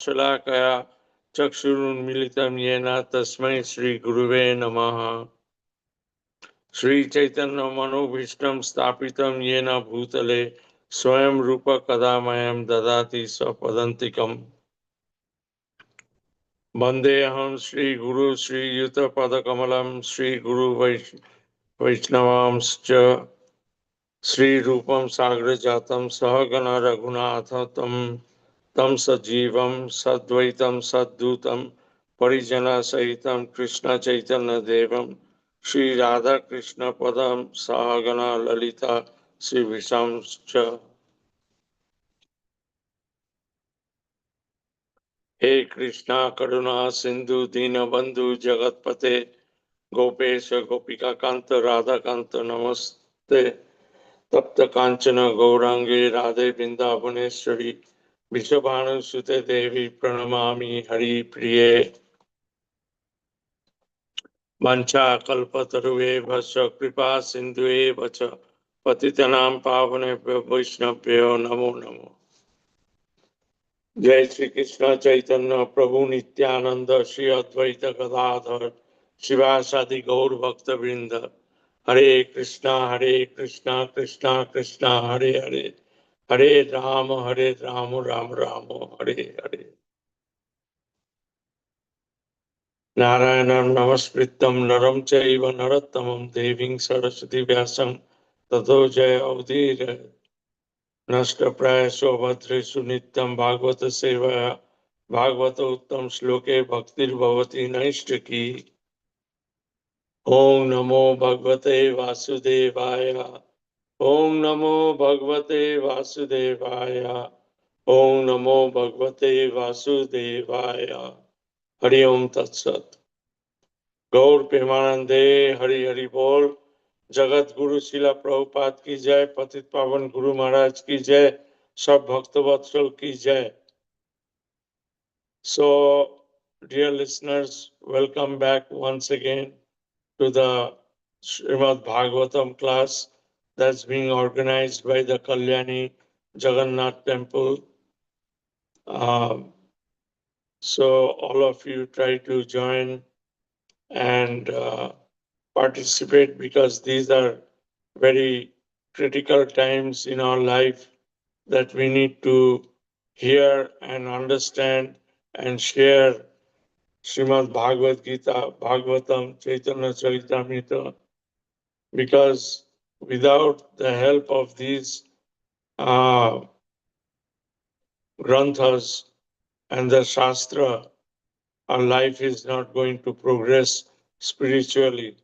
शलाकया चक्षुरुन्मीलितं येन तस्मै श्रीगुरुवे नमः। श्रीचैतन्यमनोभीष्टं स्थापितं येन भूतले स्वयं रूप कदा मह्यं ददाति स्वपदान्तिकम्। वन्देऽहं श्रीगुरु श्रीयुतपदकमलं श्रीगुरु वैष्णवांश्च श्रीरूपं साग्रजातं सहगण रघुनाथं तं सजीवं सद्वैतं सद्दूतं परिजनसहितं कृष्ण चैतन्य देवं श्री राधा कृष्ण पदं सहगण ललिता श्री विषांश्च। हे कृष्णा करुणा सिंधु दीनबंधु जगतपते गोपेश गोपिका कांत राधा कांत नमस्ते। तप्त कांचन गौरांगे राधे वृंदावनेश्वरी विश्वभानुसुते देवी प्रणमामि हरिप्रिये। वंशाकल्पतरुवेभ्यश्च कृपा सिन्धुवेव च पतितनां पावनेभ्यो वैष्णवेभ्यो नमो नमो। जय श्री कृष्ण चैतन्य प्रभु नित्यानंद श्री अद्वैत गदाधर शिवासादि गौर भक्त वृंद। हरे कृष्णा कृष्णा कृष्णा हरे हरे, हरे राम राम राम हरे हरे। नारायणं नमस्कृत्यं नरं चैव नरोत्तमं देवीं सरस्वती व्यासं ततो जयमुदीरये। नष्टप्रायेषु भद्रेषु नित्यं भागवत सेवया भागवतोत्तम श्लोके भक्तिर्भवति नैष्ठिकी। ओम नमो भगवते वासुदेवाय, ओम नमो भगवते वासुदेवाय, ओम नमो भगवते वासुदेवाय। हरि ओम तत्सत। गौर प्रेमानंदे हरि हरि बोल। जगत गुरु शिला प्रभुपाद की जय, पतित पावन गुरु महाराज की जय, सब भक्त वत्सल की जय। So, dear listeners, welcome back once again to the Srimad Bhagavatam class that's being organized by the Kalyani Jagannath Temple. So, all of you try to join and participate because these are very critical times in our life that we need to hear and understand and share Srimad Bhagavad Gita, Bhagavatam, Chaitanya Charitamrita, because without the help of these uh, granthas and the Shastra, our life is not going to progress spiritually.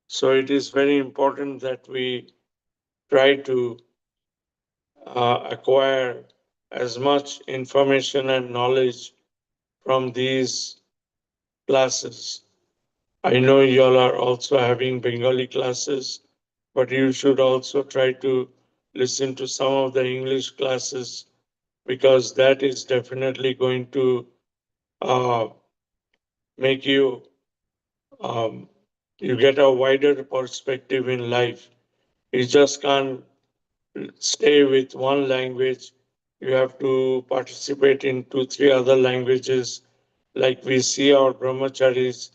So it is very important that we try to acquire as much information and knowledge from these classes. I know you all are also having Bengali classes, but you should also try to listen to some of the English classes because that is definitely going to uh, make you you get a wider perspective in life. You just can't stay with one language. You have to participate in two, three other languages. Like we see our brahmacharis,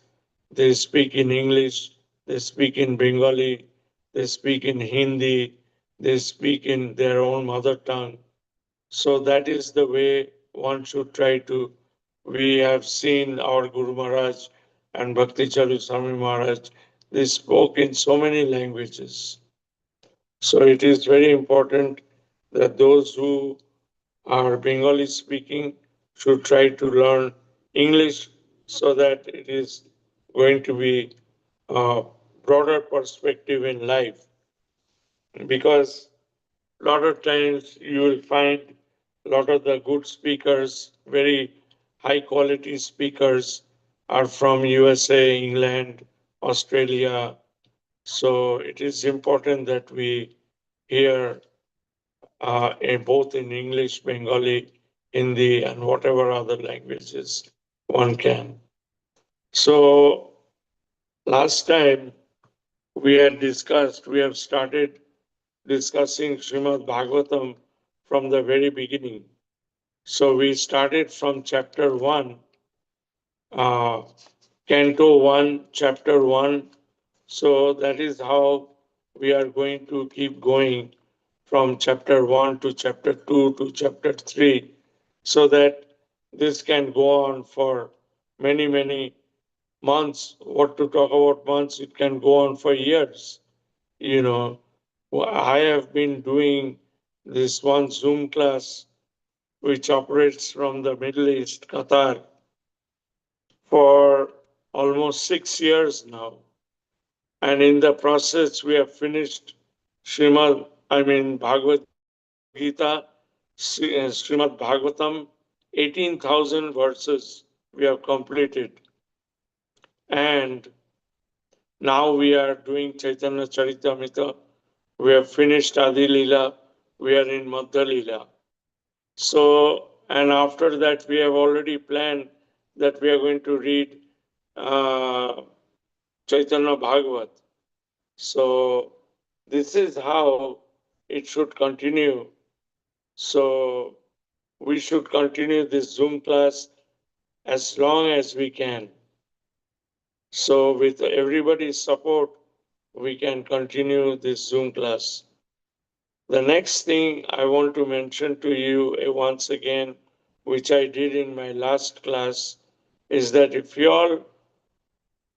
they speak in English, they speak in Bengali, they speak in Hindi, they speak in their own mother tongue. So that is the way one should try to. We have seen our Guru Maharaj and Bhakti Charu Swami Maharaj, they spoke in so many languages. So it is very important that those who are Bengali speaking should try to learn English so that it is going to be a broader perspective in life. Because a lot of times you will find a lot of the good speakers, very high quality speakers, are from USA, England, Australia. So it is important that we hear both in English, Bengali, Hindi, and whatever other languages one can. So last time we have started discussing Srimad Bhagavatam from the very beginning. So we started from chapter 1, uh, Canto 1, chapter 1. So that is how we are going to keep going from chapter 1 to chapter 2 to chapter 3, so that this can go on for many, many months. What to talk about months? It can go on for years. You know, I have been doing this one Zoom class which operates from the Middle East, Qatar, for almost 6 years now. And in the process, we have finished Bhagavad Gita, Srimad Bhagavatam, 18,000 verses we have completed. And now we are doing Chaitanya Charitamrita. We have finished Adi Leela. We are in Madhya Leela. So, and after that, we have already planned that we are going to read uh, Chaitanya Bhagavat. So, this is how it should continue. So, we should continue this Zoom class as long as we can. So, with everybody's support, we can continue this Zoom class. The next thing I want to mention to you once again, which I did in my last class, is that if you all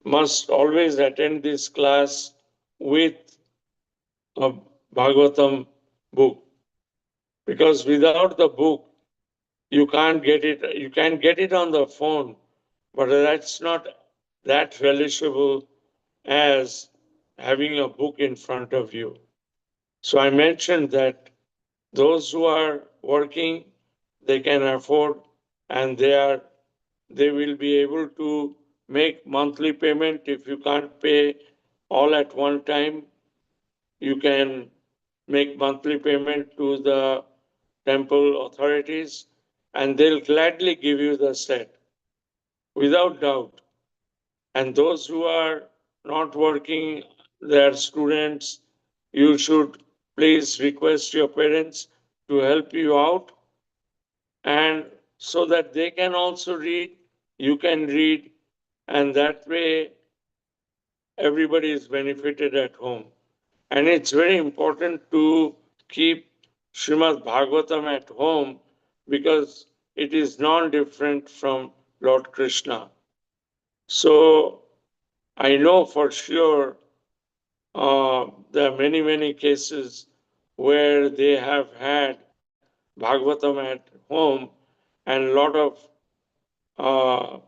must always attend this class with a Bhagavatam book, because without the book, you can't get it. You can get it on the phone, but that's not that relishable as having a book in front of you. So I mentioned that those who are working, they can afford, and they will be able to make monthly payment. If you can't pay all at one time, you can make monthly payment to the temple authorities, and they'll gladly give you the set without doubt. And those who are not working, they are students, you should please request your parents to help you out, and so that they can also read, you can read, and that way everybody is benefited at home. And it's very important to keep Srimad Bhagavatam at home because it is non different from Lord Krishna. So I know for sure there are many, many cases where they have had Bhagavatam at home and a lot of uh,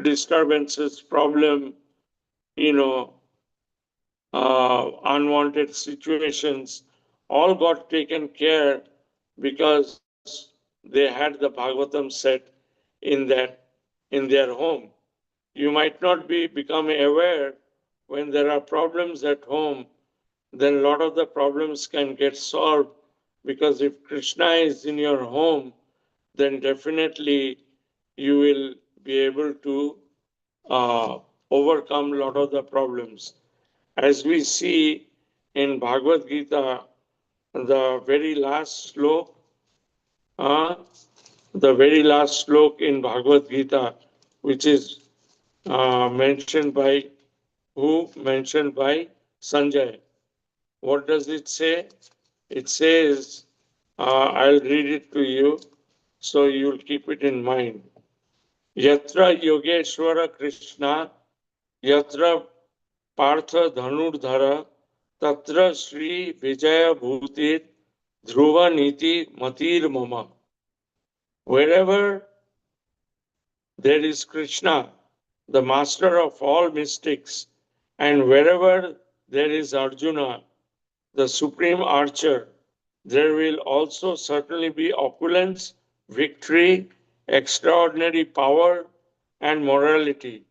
disturbances, problem, you know, unwanted situations, all got taken care because they had the Bhagavatam set in their home. You might not be become aware when there are problems at home, then a lot of the problems can get solved because if Krishna is in your home, then definitely you will be able to uh, overcome a lot of the problems. As we see in Bhagavad Gita, the very last slok, uh, the very last slok in Bhagavad Gita, which is mentioned by who? Mentioned by Sanjay. What does it say? It says, I'll read it to you so you'll keep it in mind. Yatra Yogeshwara Krishna, Yatra Partha Dhanurdhara, Tatra Sri Vijaya Bhutir, Dhruva Niti Matir Mama. Wherever there is Krishna, the master of all mystics, and wherever there is Arjuna, the supreme archer, there will also certainly be opulence, victory, extraordinary power, and morality.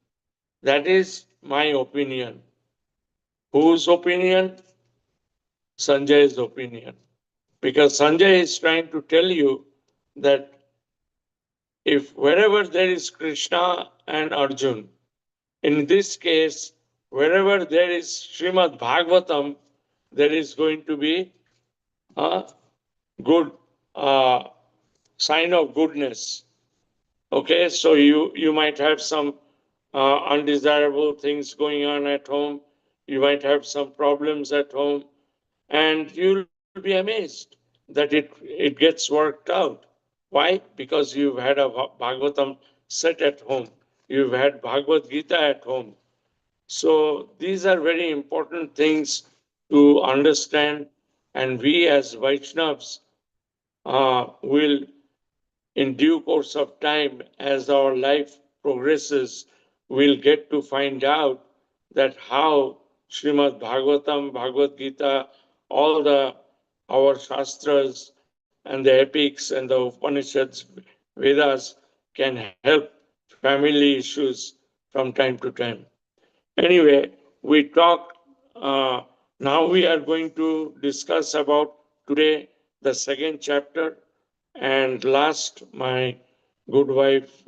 That is my opinion. Whose opinion? Sanjay's opinion. Because Sanjay is trying to tell you that if wherever there is Krishna and Arjun, in this case, wherever there is Srimad Bhagavatam, there is going to be a good sign of goodness. Okay, so you might have some undesirable things going on at home. You might have some problems at home, and you'll be amazed that it gets worked out. Why? Because you've had a Bhagavatam set at home. You've had Bhagavad Gita at home. So these are very important things to understand, and we as Vaishnavas will, in due course of time, as our life progresses, we'll get to find out that how Srimad Bhagavatam, Bhagavad Gita, all the our shastras and the epics and the Upanishads, Vedas can help family issues from time to time. Anyway, we talked. Now we are going to discuss about today the second chapter. And last, my good wife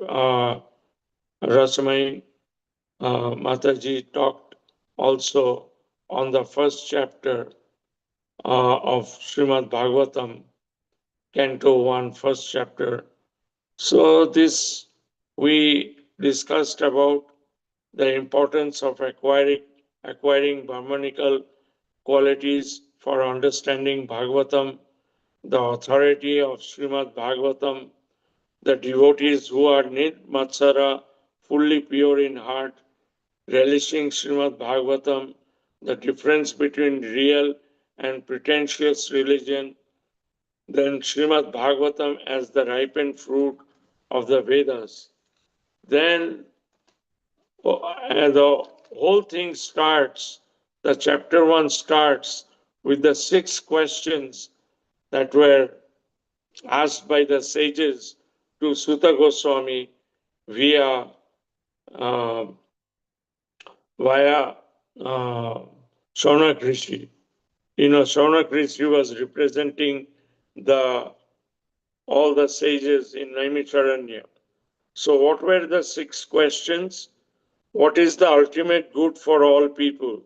Rasamai Mataji talked also on the first chapter of Srimad Bhagavatam, Canto 1, first chapter. So this we discussed about the importance of acquiring Brahmanical qualities for understanding Bhagavatam, the authority of Srimad Bhagavatam, the devotees who are Nit-Matsara, fully pure in heart, relishing Srimad Bhagavatam, the difference between real and pretentious religion, then Srimad Bhagavatam as the ripened fruit of the Vedas. Then the whole thing starts, the chapter 1 starts with the 6 questions that were asked by the sages to Sutta Goswami via uh, via Shaunak Rishi. Shaunak Rishi was representing the all the sages in Naimisharanya. So, what were the 6 questions? What is the ultimate good for all people?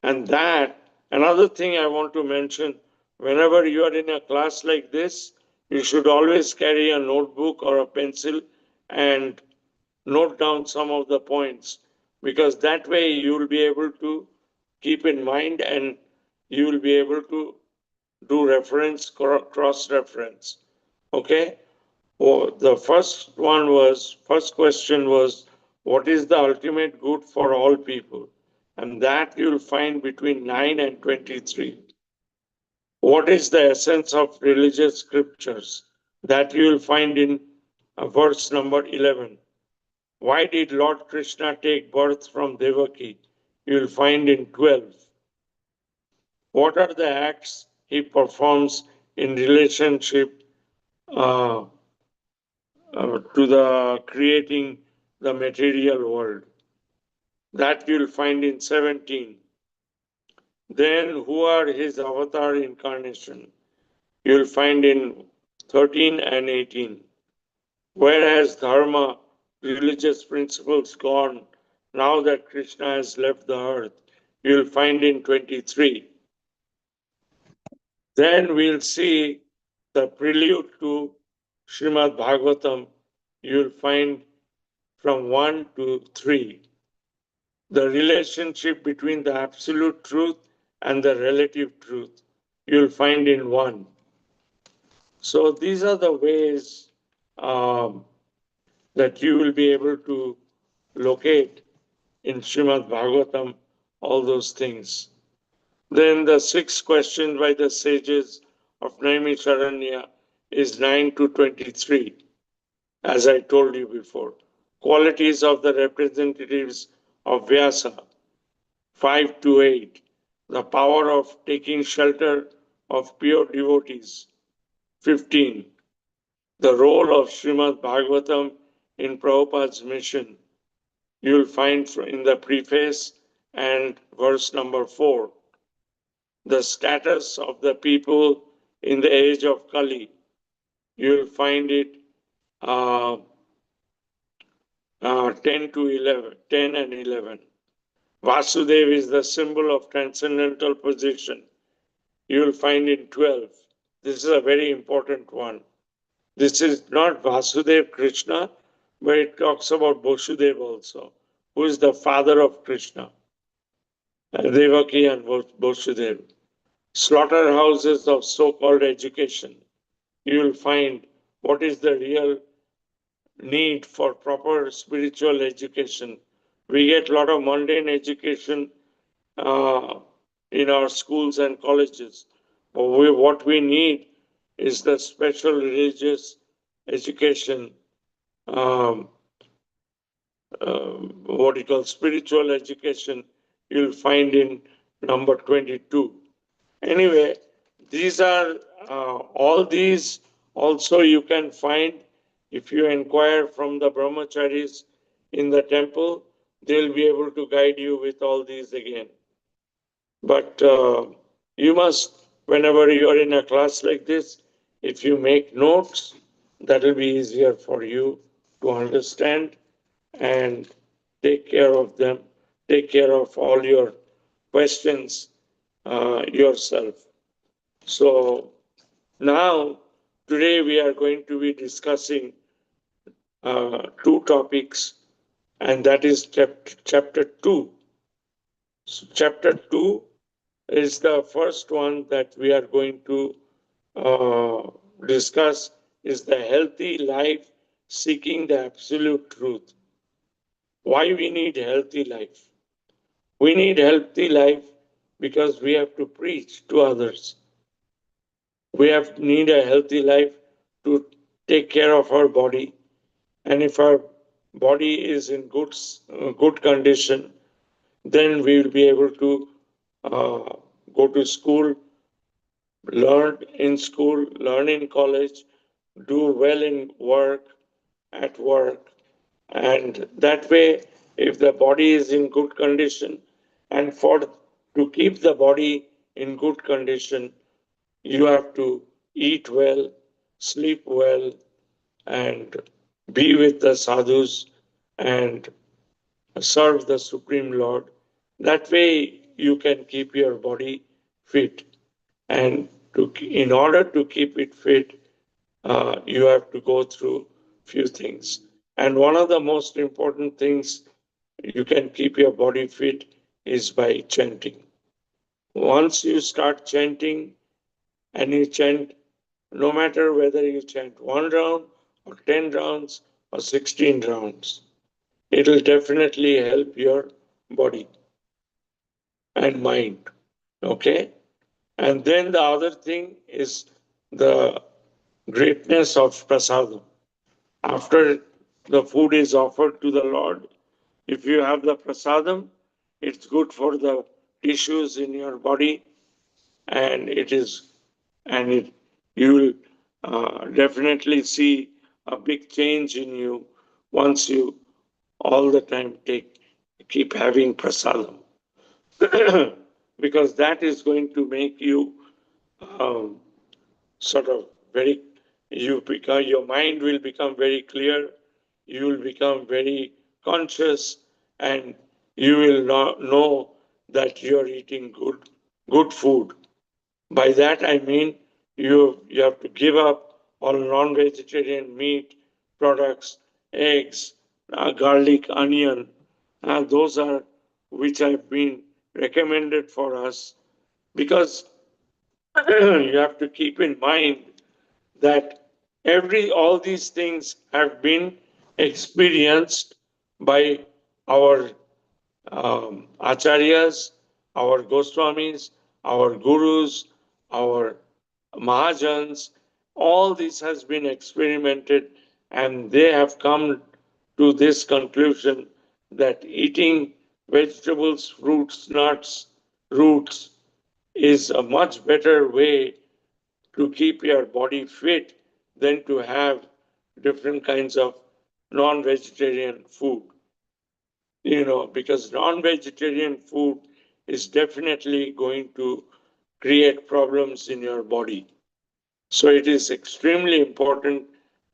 And that, another thing I want to mention, whenever you are in a class like this, you should always carry a notebook or a pencil and note down some of the points, because that way you will be able to keep in mind and you will be able to do reference, cross reference. Okay? The first question was, what is the ultimate good for all people? And that you'll find between 9 and 23. What is the essence of religious scriptures? That you'll find in verse number 11. Why did Lord Krishna take birth from Devaki? You'll find in 12. What are the acts he performs in relationship uh, to the creating the material world? That you'll find in 17. Then who are his avatar incarnation? You'll find in 13 and 18. Where has dharma, religious principles, gone now that Krishna has left the earth? You'll find in 23. Then we'll see the prelude to Srimad Bhagavatam. You'll find from 1 to 3. The relationship between the absolute truth and the relative truth. You'll find in 1. So these are the ways that you will be able to locate in Srimad Bhagavatam all those things. Then the 6th question by the sages of Naimisharanya is 9 to 23, as I told you before. Qualities of the representatives of Vyasa, 5 to 8. The power of taking shelter of pure devotees, 15. The role of Srimad Bhagavatam in Prabhupada's mission. You'll find in the preface and verse number 4. The status of the people in the age of Kali. You'll find it 10 to 11, 10 and 11. Vasudev is the symbol of transcendental position. You'll find in 12. This is a very important one. This is not Vasudev Krishna, but it talks about Vasudev also, who is the father of Krishna, Devaki and Vasudev. Slaughterhouses of so-called education. You will find what is the real need for proper spiritual education. We get a lot of mundane education in our schools and colleges. But what we need is the special religious education, um, what you call spiritual education, you'll find in number 22. Anyway, these are all these also you can find if you inquire from the brahmacharis in the temple, they'll be able to guide you with all these again. But you must, whenever you are in a class like this, if you make notes, that will be easier for you to understand and take care of them, take care of all your questions yourself. So now, today we are going to be discussing two topics, and that is chapter 2. So chapter 2 is the first one that we are going to uh, discuss is the healthy life seeking the absolute truth. Why we need healthy life? We need healthy life because we have to preach to others. We have need a healthy life to take care of our body, and if our body is in good condition, then we will be able to uh, go to school, learn in school, learn in college, do well in work, at work, and that way, if the body is in good condition, and for to keep the body in good condition, you have to eat well, sleep well, and be with the sadhus and serve the Supreme Lord. That way, you can keep your body fit. And in order to keep it fit, you have to go through few things. And one of the most important things you can keep your body fit is by chanting. Once you start chanting and you chant, no matter whether you chant 1 round or 10 rounds or 16 rounds, it will definitely help your body and mind. Okay? And then the other thing is the greatness of prasadam. After the food is offered to the Lord, if you have the prasadam, it's good for the tissues in your body, and it is, and it, you will definitely see a big change in you once you all the time keep having prasadam. Because that is going to make you um, sort of very, you become, your mind will become very clear, you will become very conscious, and you will not know that you are eating good food. By that I mean you have to give up all non-vegetarian meat products, eggs, garlic, onion. Those are which have been recommended for us, because you have to keep in mind that all these things have been experienced by our acharyas, our Goswamis, our gurus, our Mahajans. All this has been experimented, and they have come to this conclusion that eating vegetables, fruits, nuts, roots is a much better way to keep your body fit than to have different kinds of non-vegetarian food. Because non-vegetarian food is definitely going to create problems in your body. So it is extremely important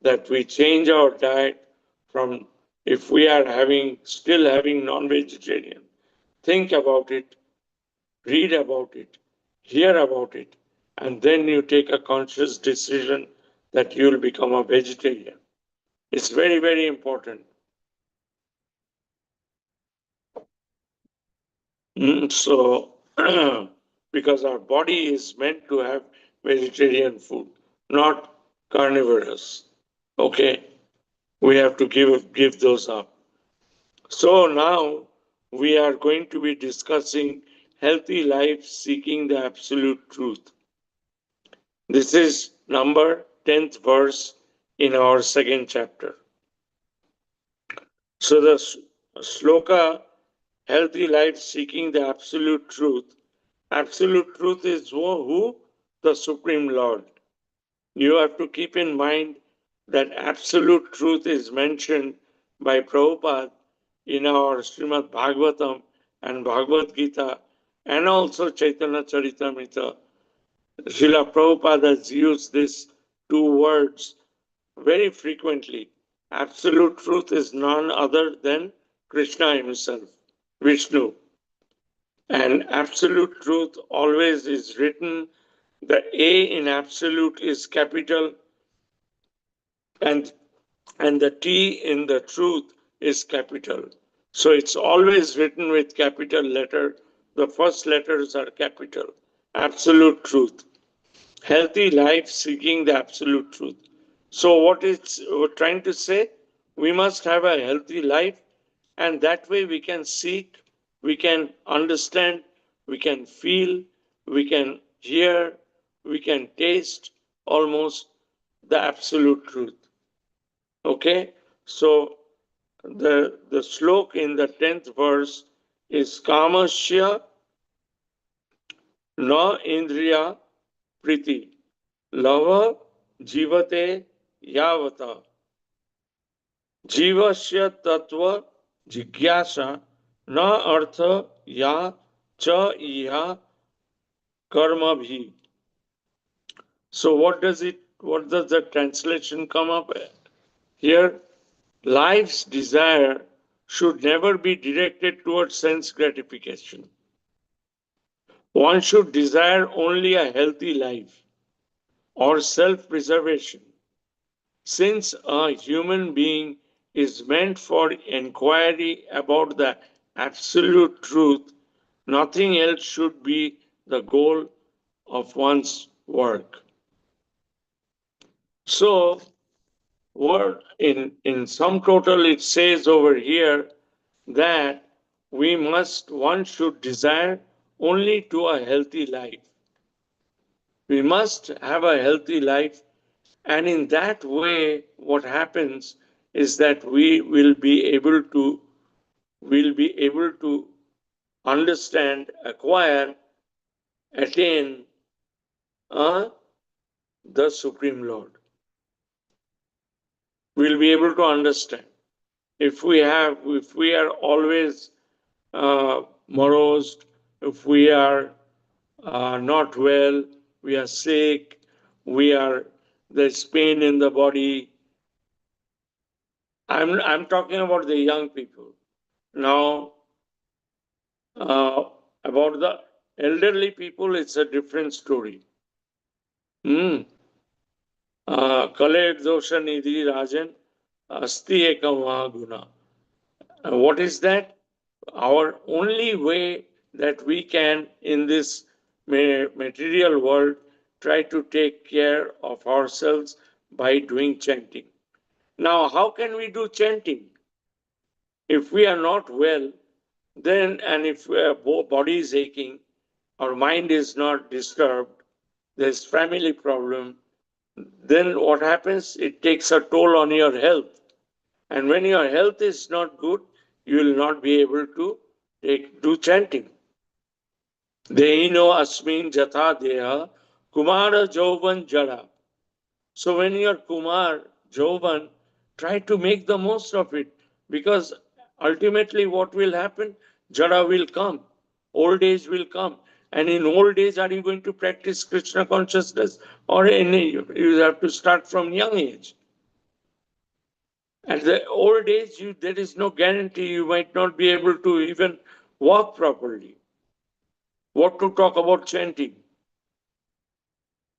that we change our diet from, if we are still having non-vegetarian, think about it, read about it, hear about it, and then you take a conscious decision that you'll become a vegetarian. It's very, very important. So, because our body is meant to have vegetarian food, not carnivorous. Okay, we have to give those up. So now we are going to be discussing healthy life seeking the absolute truth. This is number 10th verse in our second chapter. So the sloka, healthy life seeking the absolute truth. Absolute truth is who? The Supreme Lord. You have to keep in mind that absolute truth is mentioned by Prabhupada in our Srimad Bhagavatam and Bhagavad Gita and also Chaitanya Charitamrita. Srila Prabhupada has used these two words very frequently. Absolute truth is none other than Krishna himself, Vishnu. And absolute truth always is written. The A in absolute is capital, and the T in the truth is capital. So it's always written with capital letter. The first letters are capital. Absolute truth. Healthy life seeking the absolute truth. So what it's we're trying to say, we must have a healthy life, and that way we can seek, we can understand, we can feel, we can hear, we can taste almost the absolute truth. Okay, so the slok in the 10th verse is kamasya na indriya priti lava jivate yavata जीवस्य तत्व जिज्ञासा न अर्थ या च इहा कर्म भी. So what does the translation come up here? Life's desire should never be directed towards sense gratification. One should desire only a healthy life or self-preservation. Since a human being is meant for inquiry about the absolute truth, nothing else should be the goal of one's work. So, in sum total, it says over here that one should desire only to a healthy life. We must have a healthy life, and in that way, what happens is that will be able to understand, acquire, attain the Supreme Lord. We'll be able to understand. If we are always morose, if we are not well, we are sick, there's pain in the body. I'm talking about the young people. Now, about the elderly people, it's a different story. Kale dosha nidhi rajan asti ekam guna. What is that? Our only way that we can, in this material world, try to take care of ourselves by doing chanting. Now, how can we do chanting? If we are not well, then, and if our body is aching, our mind is not disturbed, there's family problem, then what happens? It takes a toll on your health. And when your health is not good, you will not be able to do chanting. Deino asmin jatha deha kumara jauvan jada. So when you're Kumar, Jovan, try to make the most of it, because ultimately what will happen? Jada will come, old age will come. And in old age, are you going to practice Krishna consciousness? Or you have to start from young age. At the old age, there is no guarantee you might not be able to even walk properly. What to talk about chanting?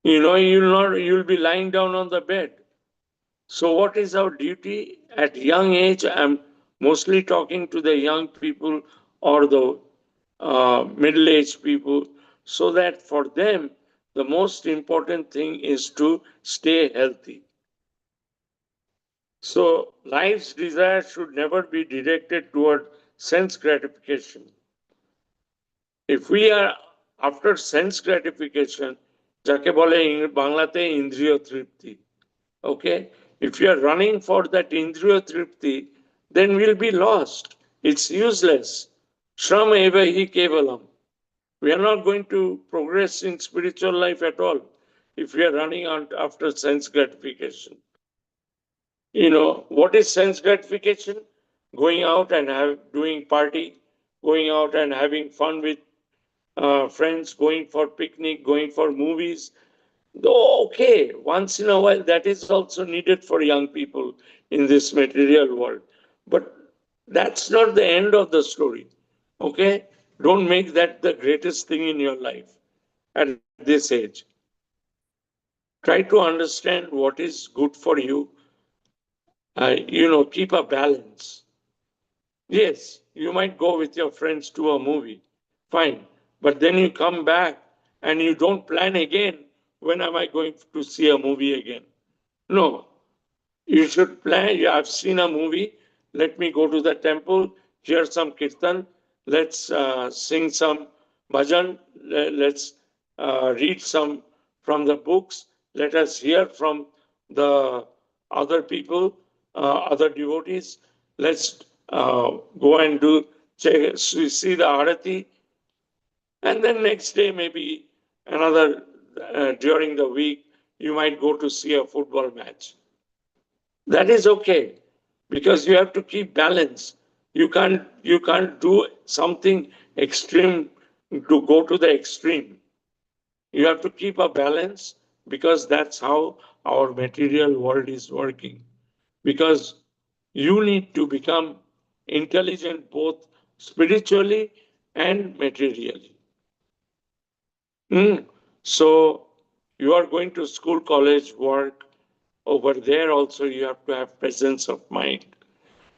You'll be lying down on the bed. So what is our duty at young age? I'm mostly talking to the young people or the middle-aged people, so that for them the most important thing is to stay healthy. So life's desire should never be directed toward sense gratification. If we are after sense gratification, যাকে বলে বাংলাতে ইন্দ্রিয় তৃপ্তি, okay, if you are running for that indriya tripti, then we'll be lost. It's useless. Shram eva hi kevalam. We are not going to progress in spiritual life at all if we are running on after sense gratification. What is sense gratification? Going out and doing party, going out and having fun with friends, going for picnic, going for movies. Though, okay, once in a while, that is also needed for young people in this material world. But that's not the end of the story. Okay? Don't make that the greatest thing in your life at this age. Try to understand what is good for you. Keep a balance. Yes, you might go with your friends to a movie. Fine. But then you come back and you don't plan again. When am I going to see a movie again? No, you should plan. I've seen a movie. Let me go to the temple, hear some kirtan. Let's sing some bhajan. Let's read some from the books. Let us hear from the other people, other devotees. Let's go and see the arati. And then next day, maybe another, during the week, you might go to see a football match. That is okay, because you have to keep balance. You can't do something extreme to go to the extreme. You have to keep a balance, because that's how our material world is working. Because you need to become intelligent both spiritually and materially. So you are going to school, college, work. Over there also you have to have presence of mind.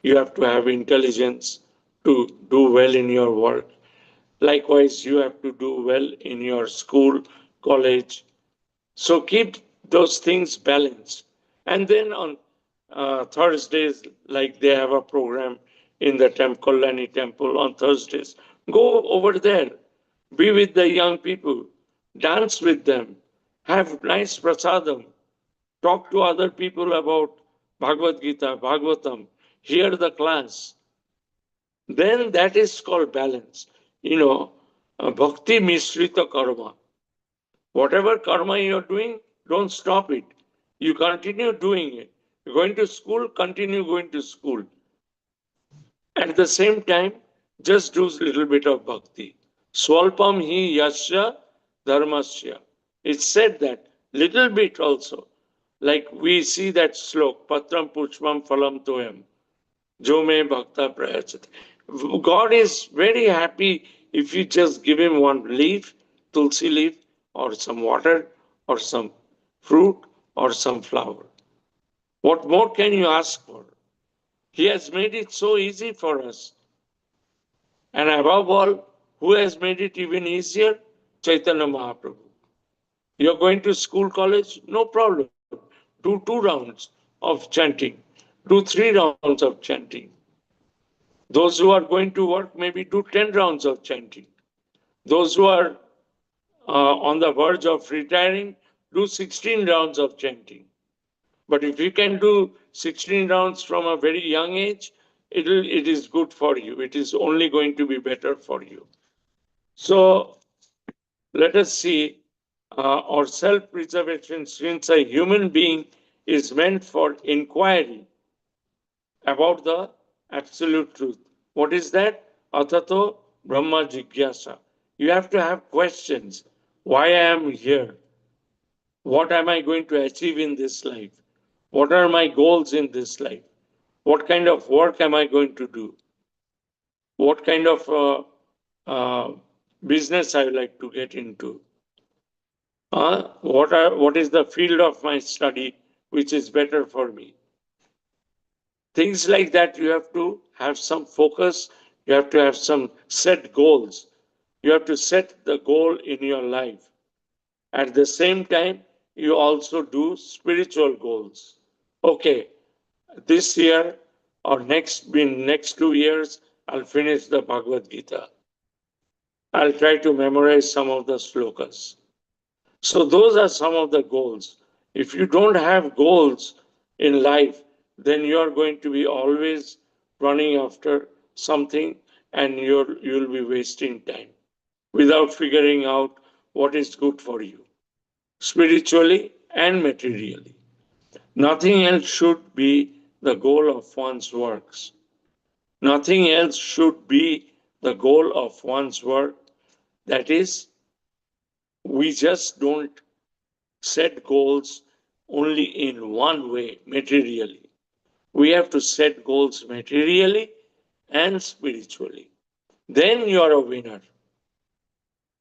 You have to have intelligence to do well in your work. Likewise, you have to do well in your school, college. So keep those things balanced. And then on Thursdays, like they have a program in the Kalyani temple on Thursdays, go over there, be with the young people, dance with them, have nice prasadam, talk to other people about Bhagavad Gita, Bhagavatam, hear the class. Then that is called balance. Bhakti misrita karma. Whatever karma you're doing, don't stop it. You continue doing it. You're going to school, continue going to school. At the same time, just do a little bit of bhakti. Swalpam hi yasya dharmasya. It's said that little bit also. Like we see that slok, patram pushpam phalam toyam, jo me bhakta prayachate. God is very happy if you just give him one leaf, tulsi leaf, or some water, or some fruit, or some flower. What more can you ask for? He has made it so easy for us. And above all, who has made it even easier? Chaitanya Mahaprabhu. You're going to school, college? No problem. Do 2 rounds of chanting. Do 3 rounds of chanting. Those who are going to work maybe do 10 rounds of chanting. Those who are on the verge of retiring do 16 rounds of chanting. But if you can do 16 rounds from a very young age, it is good for you. It is only going to be better for you. So let us see our self-preservation, since a human being is meant for inquiry about the absolute truth. What is that? Atato Brahma Jigyasa. You have to have questions. Why I am here? What am I going to achieve in this life? What are my goals in this life? What kind of work am I going to do? What kind of business I would like to get into? What is the field of my study which is better for me? Things like that, you have to have some focus, you have to have some set goals. You have to set the goal in your life. At the same time, you also do spiritual goals. Okay, this year or next 2 years, I'll finish the Bhagavad Gita. I'll try to memorize some of the slokas. So those are some of the goals. If you don't have goals in life, then you are going to be always running after something and you'll be wasting time without figuring out what is good for you, spiritually and materially. Nothing else should be the goal of one's works. Nothing else should be the goal of one's work. That is, we just don't set goals only in one way, materially. We have to set goals materially and spiritually. Then you are a winner.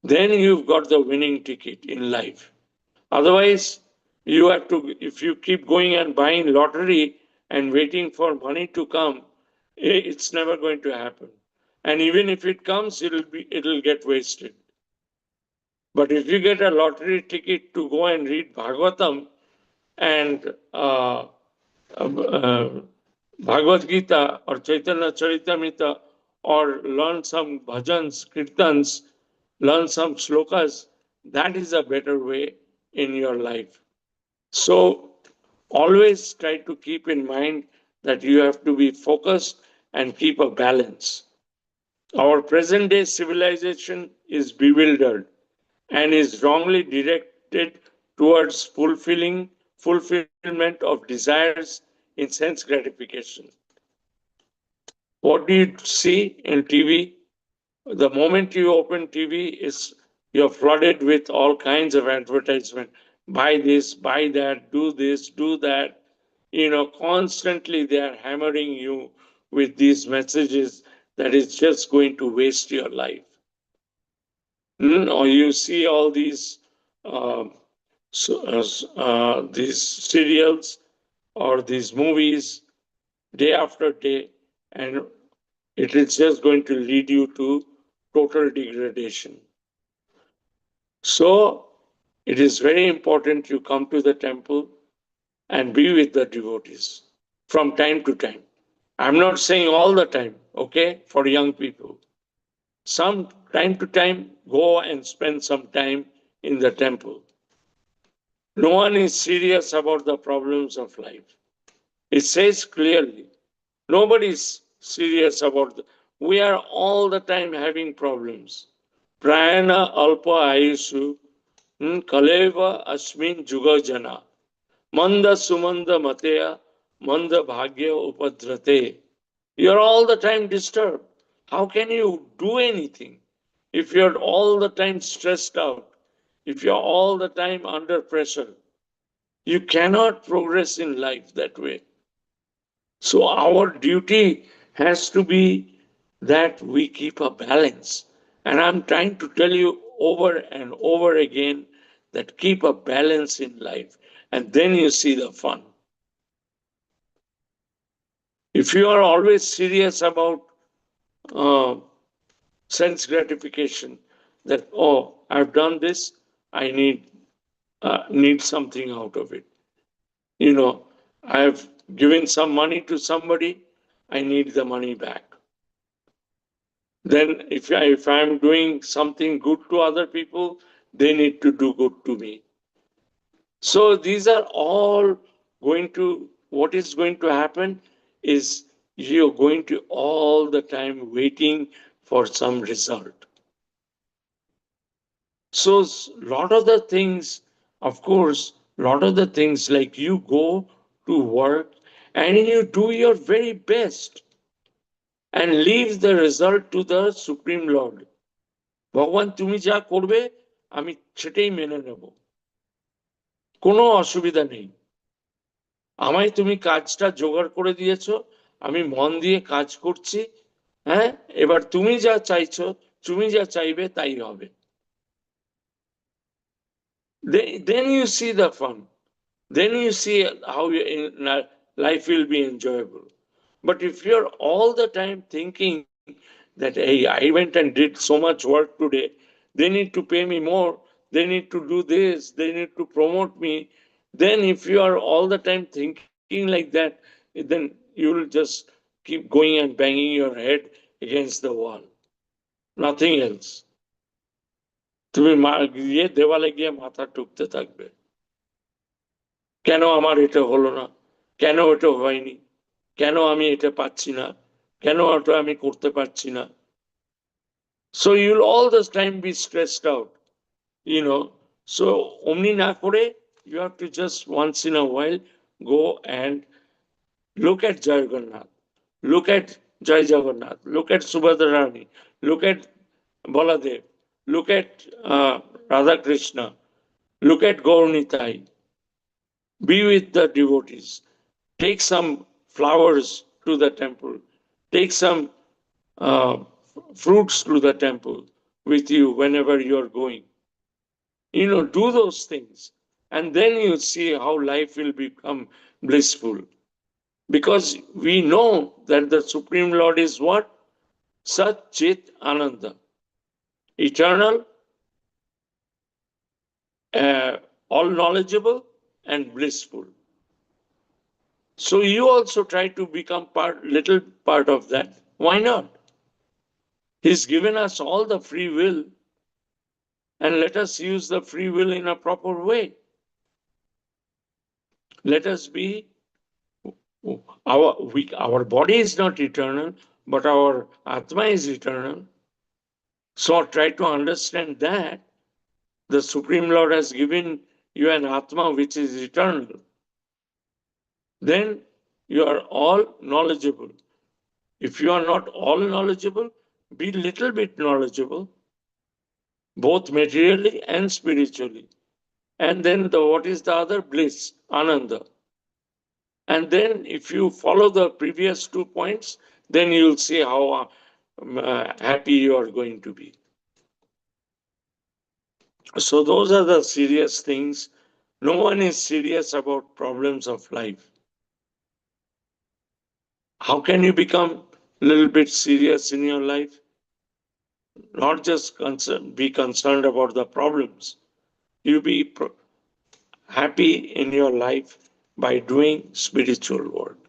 Then you've got the winning ticket in life. Otherwise, you have to, if you keep going and buying lottery and waiting for money to come, it's never going to happen. And even if it comes, it'll get wasted. But if you get a lottery ticket to go and read Bhagavatam and Bhagavad Gita or Chaitanya Charitamrita or learn some bhajans, kirtans, learn some slokas, that is a better way in your life. So always try to keep in mind that you have to be focused and keep a balance. Our present day civilization is bewildered and is wrongly directed towards fulfillment of desires in sense gratification. What do you see in TV? The moment you open TV, is you're flooded with all kinds of advertisement. Buy this, buy that, do this, do that. Constantly they are hammering you with these messages that is just going to waste your life. Or you see all uh, these serials or these movies day after day, and it is just going to lead you to total degradation. So it is very important you come to the temple and be with the devotees from time to time. I'm not saying all the time, okay, for young people. Some time to time, go and spend some time in the temple. No one is serious about the problems of life. It says clearly, nobody is serious about we are all the time having problems. Prayana alpa ayusu kaleva asmin juga jana. Manda sumanda mateya manda bhagya upadrate. You're all the time disturbed. How can you do anything if you're all the time stressed out? If you're all the time under pressure? You cannot progress in life that way. So our duty has to be that we keep a balance. And I'm trying to tell you over and over again that keep a balance in life. And then you see the fun. If you are always serious about uh, sense gratification, that, oh, I've done this, I need something out of it. I've given some money to somebody, I need the money back. Then if I'm doing something good to other people, they need to do good to me. So these are all what is going to happen is you're going to all the time waiting for some result. So lot of the things, of course, lot of the things like you go to work and you do your very best and leave the result to the Supreme Lord. ভগবান তুমি যা করবে আমি সেটাই মেনে নেব, কোনো অসুবিধা নেই। আমায় তুমি কাজটা জোগাড় করে দিয়েছো, আমি মন দিয়ে কাজ করছি, হ্যাঁ, এবার তুমি যা চাইছো, তুমি যা চাইবে তাই হবে। then you see the fun. Then you see how life will be enjoyable. But if you're all the time thinking that, hey, I went and did so much work today, they need to pay me more, they need to do this, they need to promote me, then if you are all the time thinking like that, then you will just keep going and banging your head against the wall. Nothing else. তুমি দেওয়ালে গিয়ে মাথা ঠুকতে থাকবে, কেন আমার এটা হলো না, কেন এটা হয়নি, কেন আমি এটা পাচ্ছি না, কেন ওটা আমি করতে পারছি না। So you'll all the time be stressed out, you know. So omni na kore, you have to just once in a while go and look at Jai Jagannath, look at Jai Jagannath, look at Subhadrani, look at Baladev, look at Radha Krishna, look at Gaurnitai, be with the devotees, take some flowers to the temple, take some uh, fruits to the temple with you whenever you're going. Do those things. And then you see how life will become blissful. Because we know that the Supreme Lord is what? Sat Chit Ananda. Eternal, uh, all knowledgeable, and blissful. So you also try to become little part of that. Why not? He's given us all the free will, and let us use the free will in a proper way. Let us be our body is not eternal, but our Atma is eternal. So try to understand that the Supreme Lord has given you an Atma which is eternal. Then you are all knowledgeable. If you are not all knowledgeable, be little bit knowledgeable, both materially and spiritually. And then what is the other? Bliss, Ananda. And then if you follow the previous 2 points, then you'll see how happy you are going to be. So those are the serious things. No one is serious about problems of life. How can you become a little bit serious in your life? Not just be concerned about the problems. You be happy in your life by doing spiritual work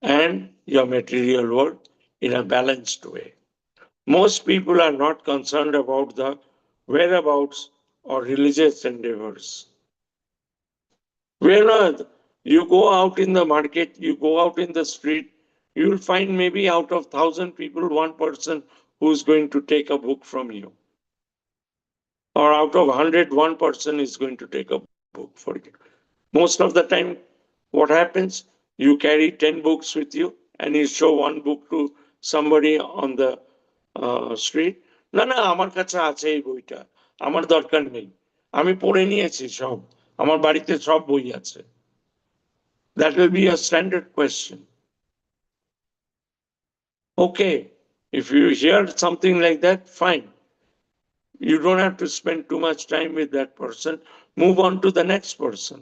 and your material work in a balanced way. Most people are not concerned about the whereabouts or religious endeavors. We're not. You go out in the market, you go out in the street, you will find maybe out of 1,000 people, one person who's going to take a book from you. Or out of 100, one person is going to take a book for you. Most of the time, what happens? You carry 10 books with you and you show one book to somebody on the street. না না আমার কাছে আছে এই বইটা, আমার দরকার নেই, আমি পড়ে নিয়েছি সব, আমার বাড়িতে সব বই আছে. That will be a standard question. Okay, if you hear something like that, fine. You don't have to spend too much time with that person. Move on to the next person.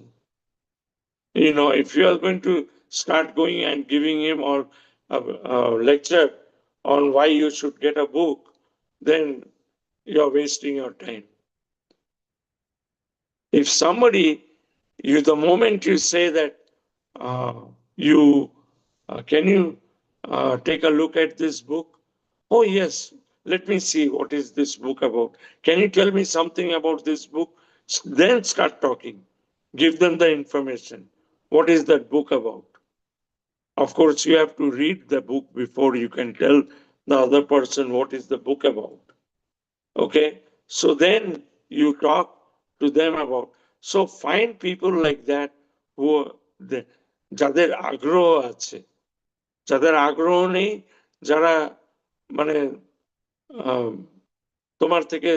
If you are going to start going and giving him or a lecture on why you should get a book, then you're wasting your time. If somebody, the moment you say that, can you take a look at this book? Oh, yes, let me see what is this book about. Can you tell me something about this book? Then start talking. Give them the information. What is that book about? Of course, you have to read the book before you can tell the other person what is the book about. Okay? So then you talk to them about. So find people like that who যাদের আগ্রহ আছে, যাদের আগ্রহ নেই, যারা মানে তোমার থেকে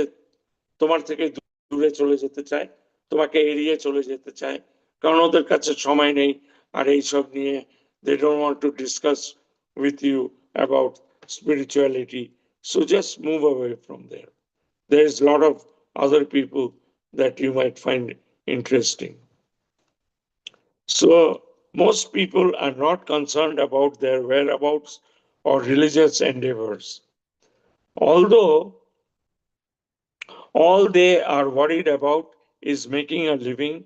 দূরে চলে যেতে চায়, তোমাকে এড়িয়ে চলে যেতে চায়, কারণ ওদের কাছে সময় নেই আর এইসব নিয়ে they don't want to discuss with you about spirituality. So just move away from there. There is a lot of other people that you might find interesting. So, most people are not concerned about their whereabouts or religious endeavors. Although all they are worried about is making a living,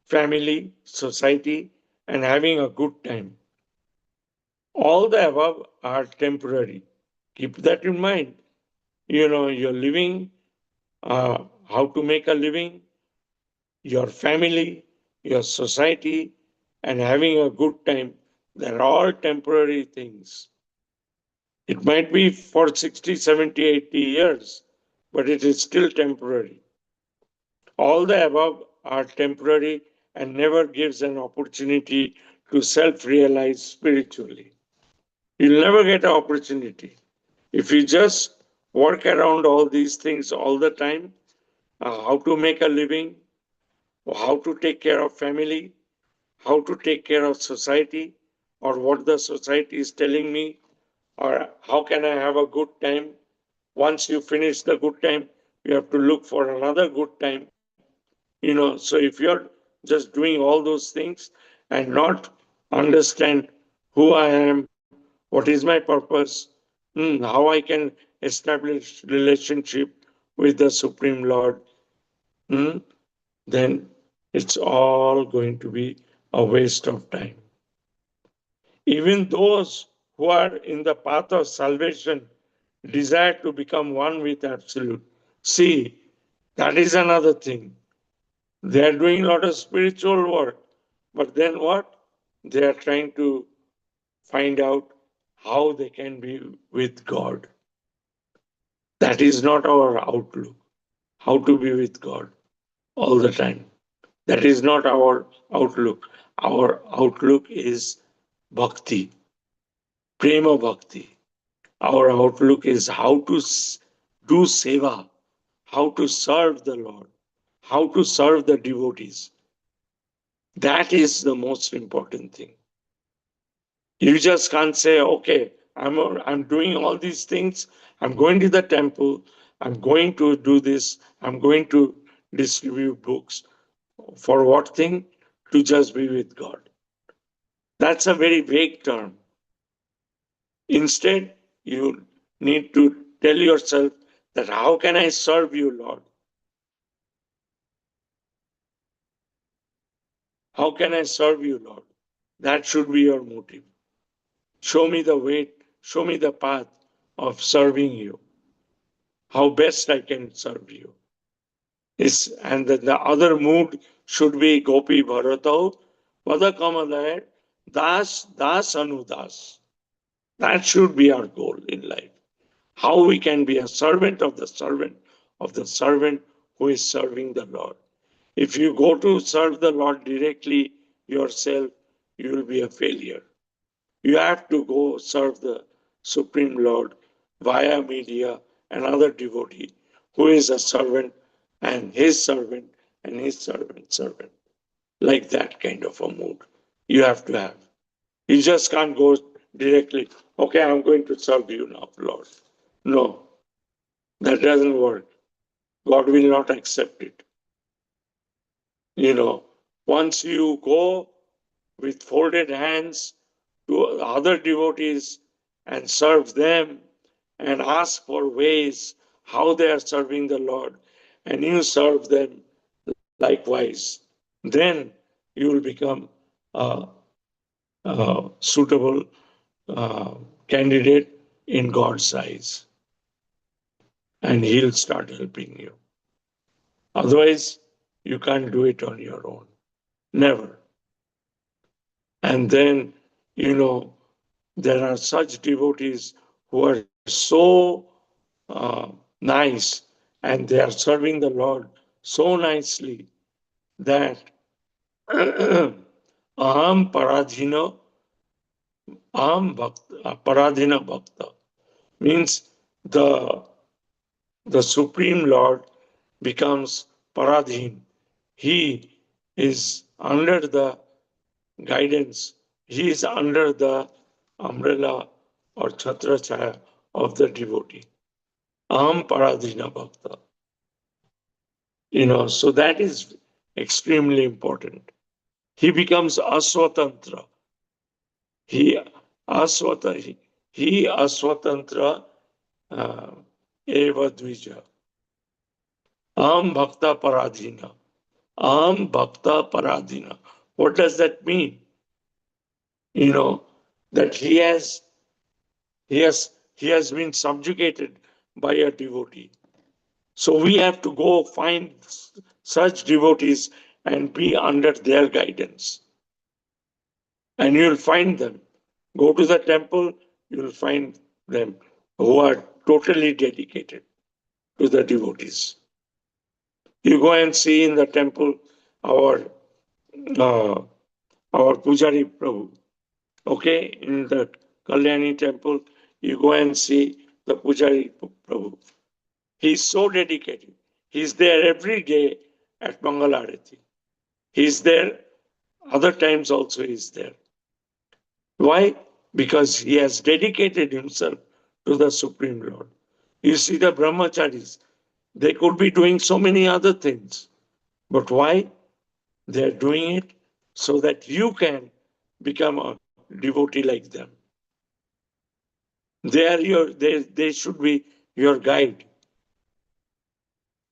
family, society, and having a good time. All the above are temporary. Keep that in mind. You're living, how to make a living, your family, your society, and having a good time. They're all temporary things. It might be for 60, 70, 80 years, but it is still temporary. All the above are temporary and never gives an opportunity to self-realize spiritually. You'll never get an opportunity. If you just work around all these things all the time, how to make a living, how to take care of family, how to take care of society, or what the society is telling me, or how can I have a good time. Once you finish the good time, you have to look for another good time. So if you're just doing all those things and not understand who I am, what is my purpose, how I can establish relationship with the Supreme Lord, hmm, then it's all going to be a waste of time. Even those who are in the path of salvation desire to become one with Absolute. See, that is another thing. They are doing a lot of spiritual work, but then what? They are trying to find out how they can be with God. That is not our outlook. How to be with God all the time. That is not our outlook. Our outlook is bhakti, prema bhakti. Our outlook is how to do seva, how to serve the Lord, how to serve the devotees. That is the most important thing. You just can't say, okay, I'm doing all these things. I'm going to the temple. I'm going to do this. I'm going to distribute books. For what thing? To just be with God. That's a very vague term. Instead, you need to tell yourself that how can I serve you, Lord? How can I serve you, Lord? That should be your motive. Show me the way, show me the path of serving you. How best I can serve you. And then the other mood should be Gopi Bharato, Vada Kamalaya, Das Anudas. That should be our goal in life. How we can be a servant of the servant of the servant who is serving the Lord. If you go to serve the Lord directly yourself, you will be a failure. You have to go serve the Supreme Lord via media, another devotee who is a servant and his servant and his servant's servant. Like that kind of a mood you have to have. You just can't go directly, okay, I'm going to serve you now, Lord. No, that doesn't work. God will not accept it. Once you go with folded hands to other devotees and serve them and ask for ways how they are serving the Lord, and you serve them likewise, then you will become a suitable candidate in God's eyes, and He'll start helping you. Otherwise, you can't do it on your own. Never. And then, you know, there are such devotees who are so nice and they are serving the Lord so nicely that aham paradhina, paradhina bhakta means the Supreme Lord becomes paradhin. He is under the guidance, he is under the umbrella or chhatrachaya of the devotee. Aham paradhina bhakta. So that is extremely important. He becomes aswatantra. He he aswatantra uh, eva dvija. Am bhakta paradhina. Am bhakta paradhina. What does that mean? That he has been subjugated by a devotee. So we have to go find such devotees and be under their guidance. And you'll find them. Go to the temple, you'll find them who are totally dedicated to the devotees. You go and see in the temple our uh, our Pujari Prabhu. Okay, in the Kalyani temple, you go and see the Pujari Prabhu. He's so dedicated. He's there every day at Mangalarati. He's there, other times also he's there. Why? Because he has dedicated himself to the Supreme Lord. You see the brahmacharis, they could be doing so many other things. But why? They're doing it so that you can become a devotee like them. They should be your guide.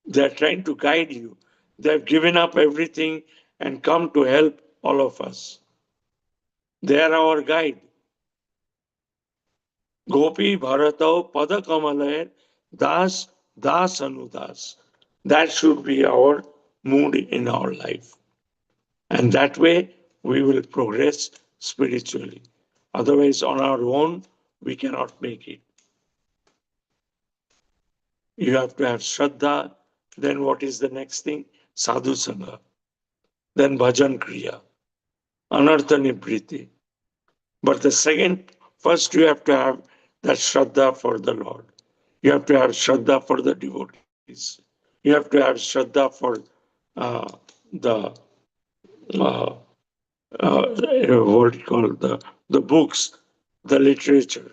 They're trying to guide you. They've given up everything and come to help all of us. They are our guide. Gopi Bharatao Pada Kamalayan Das Das Anudas. That should be our mood in our life. And that way we will progress spiritually. Otherwise, on our own, we cannot make it. You have to have Shraddha. Then what is the next thing? Sadhu Sangha. Then Bhajan Kriya. Anartha Nibriti. But first you have to have that Shraddha for the Lord. You have to have Shraddha for the devotees. You have to have Shraddha for uh, the uh, what do you call the books, the literature,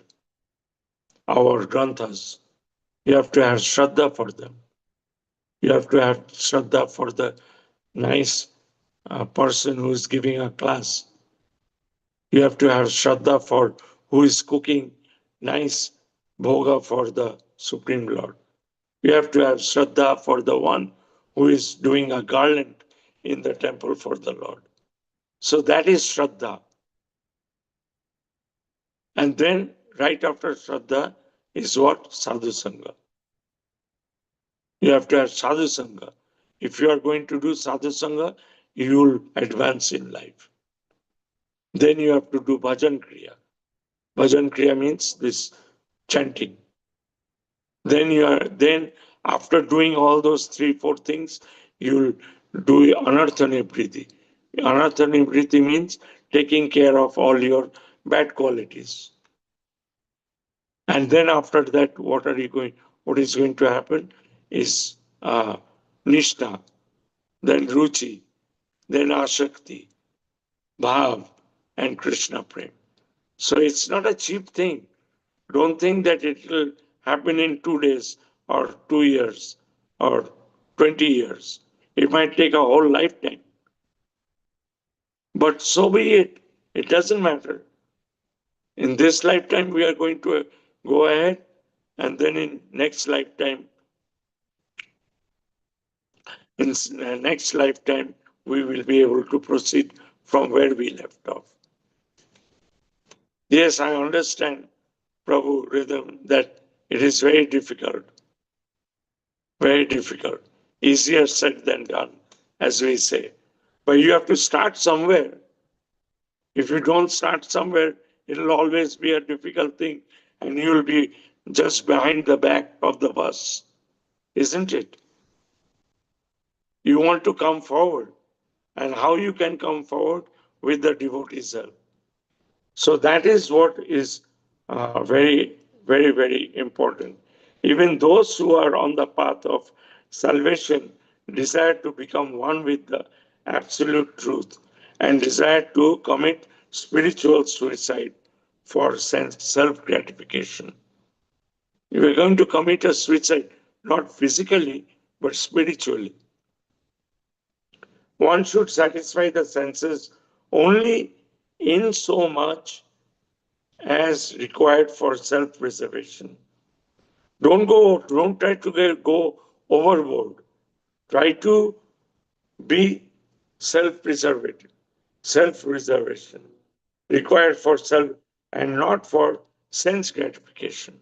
our granthas. You have to have Shraddha for them. You have to have Shraddha for the nice person who is giving a class. You have to have Shraddha for who is cooking nice bhoga for the Supreme Lord. You have to have Shraddha for the one who is doing a garland in the temple for the Lord. So that is Shraddha. And then right after Shraddha is what? Sadhu Sangha. You have to have Sadhu Sangha. If you are going to do Sadhu Sangha, you will advance in life. Then you have to do Bhajan Kriya. Bhajan Kriya means this chanting. Then after doing all those 3-4 things, you'll do Anartha Nibriti. Anartha Nibriti means taking care of all your bad qualities. And then after that, what is going to happen is Nishta, then Ruchi, then Ashakti, Bhav, and Krishna Prem. So it's not a cheap thing. Don't think that it will happen in 2 days or 2 years or 20 years. It might take a whole lifetime. But so be it. It doesn't matter. In this lifetime, we are going to go ahead, and then in next lifetime, we will be able to proceed from where we left off. Yes, I understand, Prabhu Rhythm, that it is very difficult. Very difficult. Easier said than done, as we say. But you have to start somewhere. If you don't start somewhere, it'll always be a difficult thing, and you'll be just behind the back of the bus, isn't it? You want to come forward, and how you can come forward? With the devotee's help. So that is what is very, very, very important. Even those who are on the path of salvation desire to become one with the absolute truth and desire to commit spiritual suicide for self gratification. You are going to commit a suicide, not physically, but spiritually. One should satisfy the senses only in so much as required for self-preservation. Don't try to go overboard. Try to be self-preservative, self-preservation, required for self and not for sense gratification.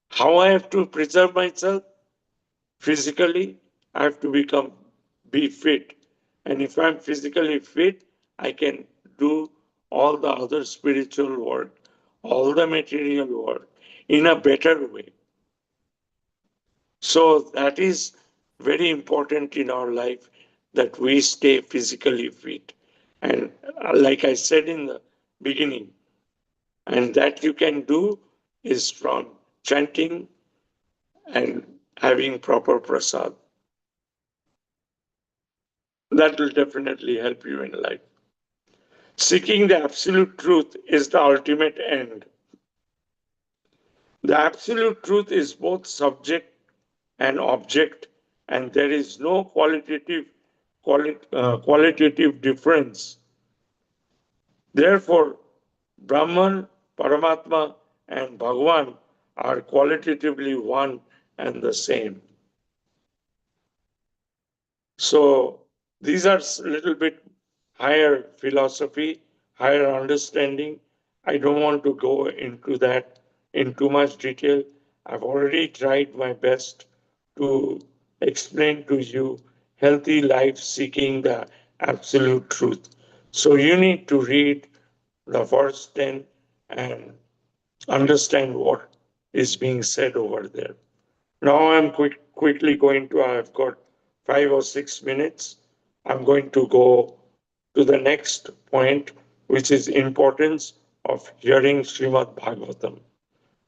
How I have to preserve myself? Physically, I have to be fit. And if I'm physically fit, I can do all the other spiritual work, all the material work in a better way. So that is very important in our life that we stay physically fit. And like I said in the beginning, and that you can do is from chanting and having proper prasad. That will definitely help you in life. Seeking the absolute truth is the ultimate end. The absolute truth is both subject and object, and there is no qualitative difference. Therefore, Brahman, Paramatma, and Bhagavan are qualitatively one and the same. So these are a little bit higher philosophy, higher understanding. I don't want to go into that in too much detail. I've already tried my best to explain to you healthy life seeking the absolute truth. So you need to read the first 10 and understand what is being said over there. Now I'm quickly going to, I've got 5 or 6 minutes. I'm going to go to the next point, which is importance of hearing Srimad Bhagavatam.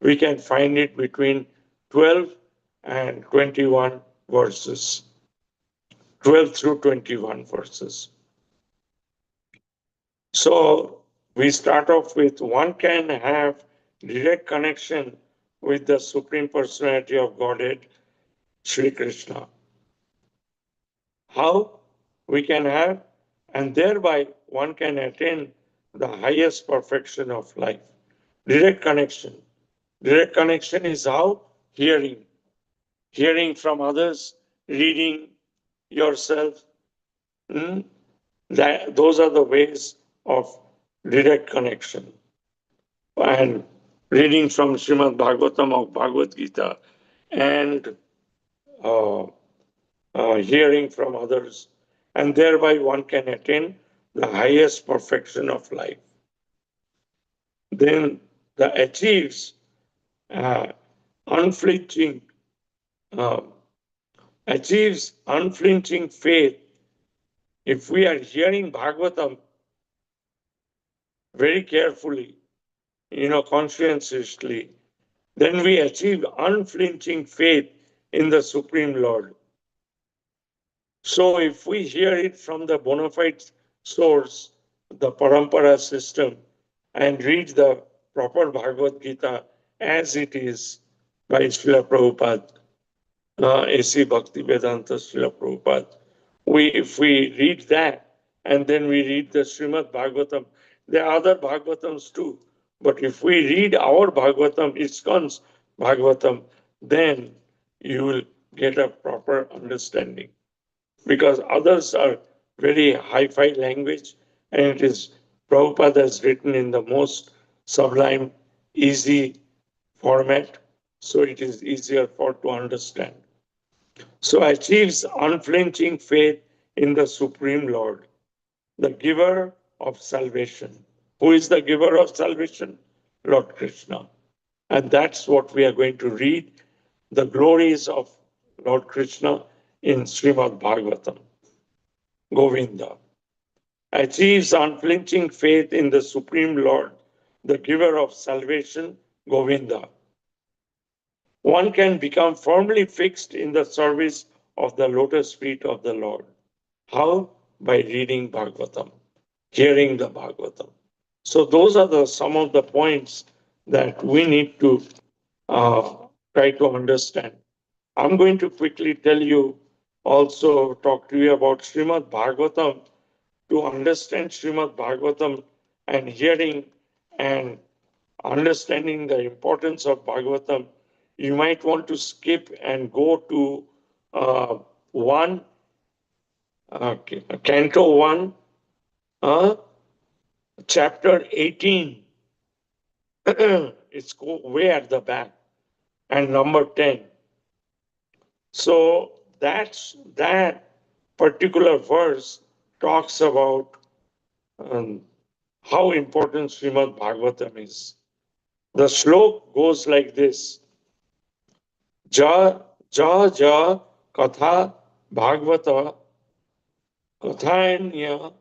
We can find it between 12 and 21 verses, 12 through 21 verses. So we start off with one can have direct connection with the Supreme Personality of Godhead, Sri Krishna. How we can have, and thereby one can attain the highest perfection of life. Direct connection. Direct connection is how? Hearing. Hearing from others, reading yourself. Those are the ways of direct connection. And reading from Srimad Bhagavatam or Bhagavad Gita and uh, hearing from others, and thereby one can attain the highest perfection of life. Then the achieves uh, unflinching uh, unflinching faith. If we are hearing Bhagavatam very carefully, conscientiously, then we achieve unflinching faith in the Supreme Lord. So if we hear it from the bona fide source, the Parampara system, and read the proper Bhagavad Gita as it is by Srila Prabhupada, A.C. Bhaktivedanta Srila Prabhupada, if we read that and then we read the Srimad Bhagavatam, there are other Bhagavatams too, but if we read our Bhagavatam, ISKCON's Bhagavatam, then you will get a proper understanding, because others are very hi-fi language, and it is Prabhupada has written in the most sublime, easy format, so it is easier for to understand. So achieves unflinching faith in the Supreme Lord, the giver of salvation. Who is the giver of salvation? Lord Krishna. And that's what we are going to read, the glories of Lord Krishna in Srimad Bhagavatam. Govinda achieves unflinching faith in the Supreme Lord, the giver of salvation, Govinda. One can become firmly fixed in the service of the lotus feet of the Lord. How? By reading Bhagavatam, hearing the Bhagavatam. So those are some of the points that we need to try to understand. I'm going to quickly tell you also talk to you about Srimad Bhagavatam. To understand Srimad Bhagavatam and hearing and understanding the importance of Bhagavatam, you might want to skip and go to uh, 1, Canto 1, uh, chapter 18. It's way at the back, and number 10. So that particular verse talks about um, how important Srimad Bhagavatam is. The slok goes like this: Ja ja ja katha Bhagavata kathayanya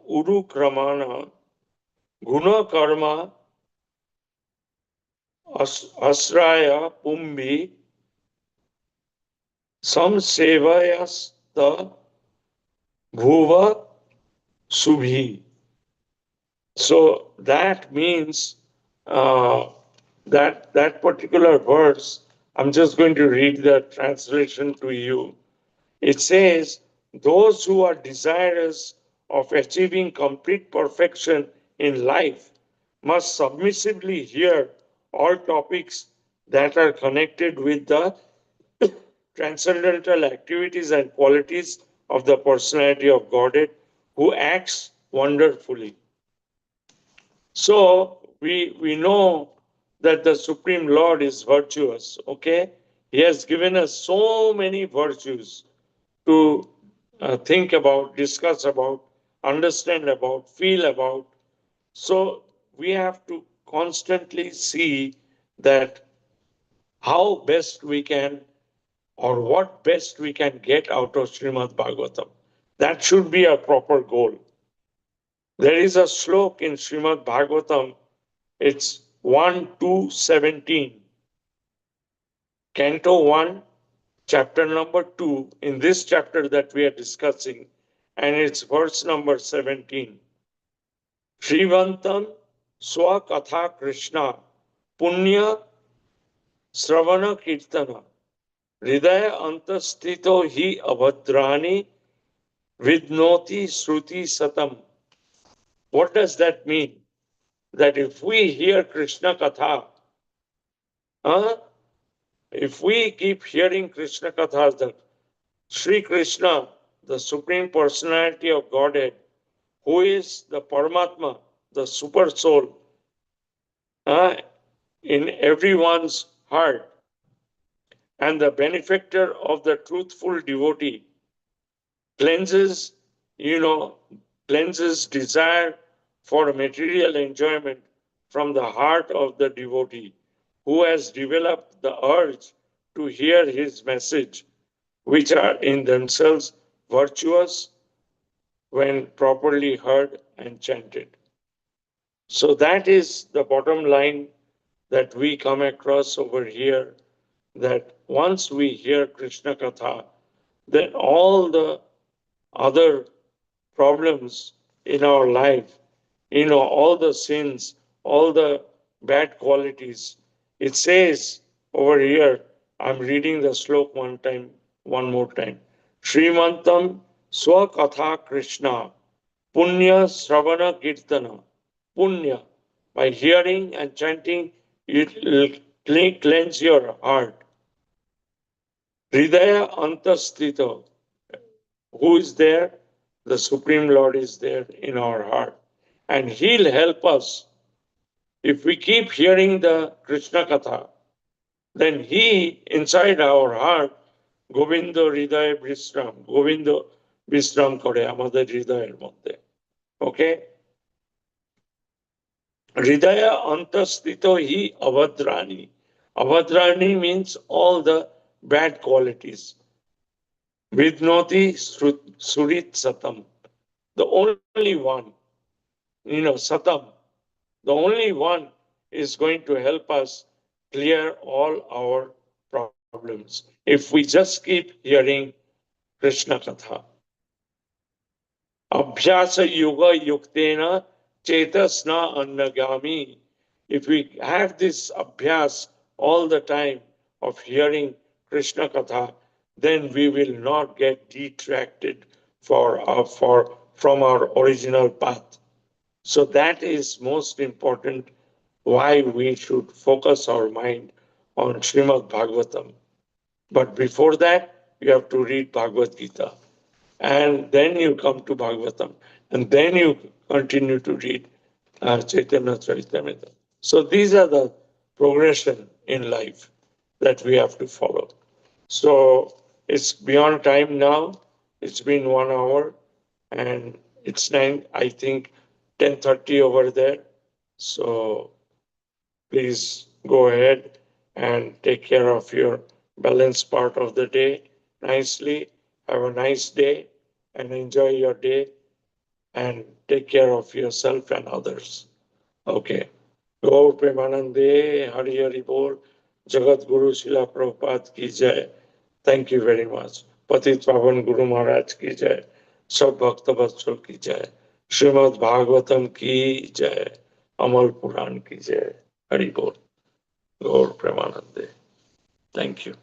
uru kramana guna karma asraya pumbi samsevayasta bhuva subhi. So that means that particular verse, I'm just going to read the translation to you. It says, those who are desirous of achieving complete perfection in life must submissively hear all topics that are connected with the transcendental activities and qualities of the personality of Godhead who acts wonderfully. So we know that the Supreme Lord is virtuous, okay? He has given us so many virtues to think about, discuss about, understand about, feel about. So we have to constantly see that how best we can or what best we can get out of Srimad Bhagavatam. That should be a proper goal. There is a slok in Srimad Bhagavatam. It's 1 to 17. Canto 1, chapter number 2, in this chapter that we are discussing, and it's verse number 17. Shrivantam Swakatha Krishna Punya Sravana Kirtana Hridaya Antastito Hi Abhadrani Vidnoti Sruti Satam. What does that mean? That if we hear Krishna Katha, huh? If we keep hearing Krishna Kathas, the Sri Krishna, the Supreme Personality of Godhead, who is the Paramatma, the Super Soul, uh, in everyone's heart, and the benefactor of the truthful devotee, cleanses, you know, cleanses desire for material enjoyment from the heart of the devotee, who has developed the urge to hear his message, which are in themselves virtuous when properly heard and chanted. So that is the bottom line that we come across over here, that once we hear Krishna Katha, then all the other problems in our life, all the sins, all the bad qualities. It says over here, I'm reading the slok one more time. Srimantam Swakatha Krishna Punya Sravana Kirtana. Punya. By hearing and chanting, it will cleanse your heart. Hridaya Antastito. Who is there? The Supreme Lord is there in our heart. And He'll help us. If we keep hearing the Krishna Katha, then He, inside our heart, Govindo Hridaya Bhishram, Govindo Bhishram Kore, আমাদের হৃদয়ের মধ্যে. Okay? Hridaya Antastito Hi Avadrani. Avadrani means all the bad qualities. Vidnoti Surit Satam. The only one, Satam, the only one is going to help us clear all our problems if we just keep hearing Krishna Katha. Abhyasa Yoga Yuktena Chetasna Annagami. If we have this abhyas all the time of hearing Krishna Katha, then we will not get detracted from our original path. So that is most important, why we should focus our mind on Srimad Bhagavatam. But before that, you have to read Bhagavad Gita. And then you come to Bhagavatam. And then you continue to read Chaitanya Charitamrita. So these are the progression in life that we have to follow. So it's beyond time now. It's been 1 hour and it's 9, I think 10:30 over there. So please go ahead and take care of your balanced part of the day nicely. Have a nice day and enjoy your day and take care of yourself and others. Okay. गौर प्रेमानंदे हरि हरि बोल जगत गुरु शिला प्रभुपाद की जय thank you very much पतित पावन गुरु महाराज की जय सब भक्त वत्सल की जय श्रीमद् भागवतम की जय अमल पुराण की जय हरि बोल गौर प्रेमानंदे thank you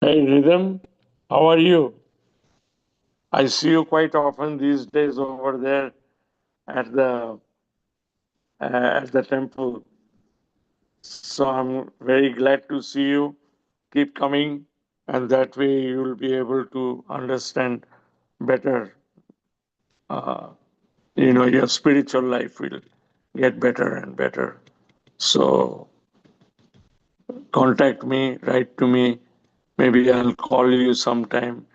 Hey Rhythm, how are you? I see you quite often these days over there at the temple. So I'm very glad to see you. Keep coming, and that way you'll be able to understand better. Uh, your spiritual life will get better and better. So contact me, write to me. Maybe I'll call you sometime